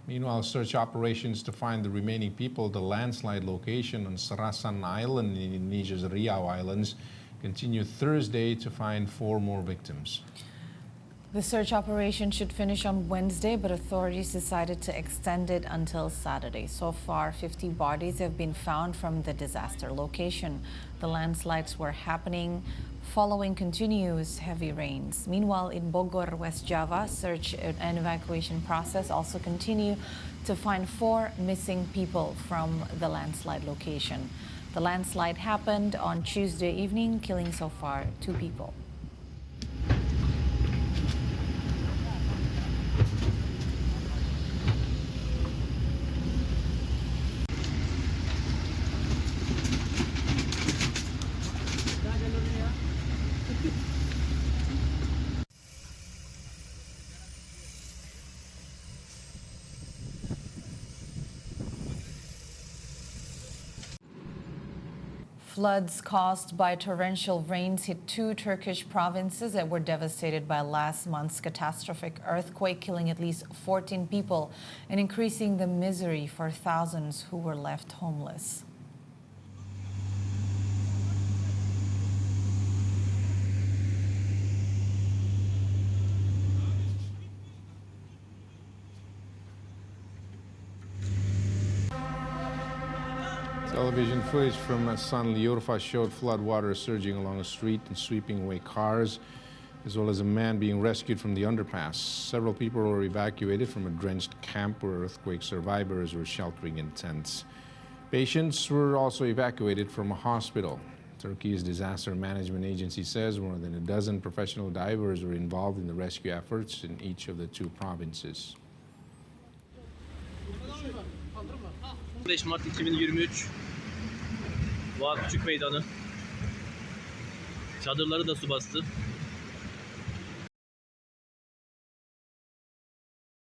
Meanwhile, search operations to find the remaining people at the landslide location on Serasan Island in Indonesia's Riau Islands continue Thursday to find 4 more victims. The search operation should finish on Wednesday, but authorities decided to extend it until Saturday. So far, 50 bodies have been found from the disaster location. The landslides were happening following continuous heavy rains. Meanwhile, in Bogor, West Java, search and evacuation process also continue to find 4 missing people from the landslide location. The landslide happened on Tuesday evening, killing so far 2 people. Floods caused by torrential rains hit 2 Turkish provinces that were devastated by last month's catastrophic earthquake, killing at least 14 people and increasing the misery for thousands who were left homeless. Television footage from Sanliurfa showed floodwater surging along a street and sweeping away cars, as well as a man being rescued from the underpass. Several people were evacuated from a drenched camp where earthquake survivors were sheltering in tents. Patients were also evacuated from a hospital. Turkey's disaster management agency says more than a dozen professional divers were involved in the rescue efforts in each of the 2 provinces. 5 Mart 2023 Boğa Küçük Meydanı. Çadırları da su bastı.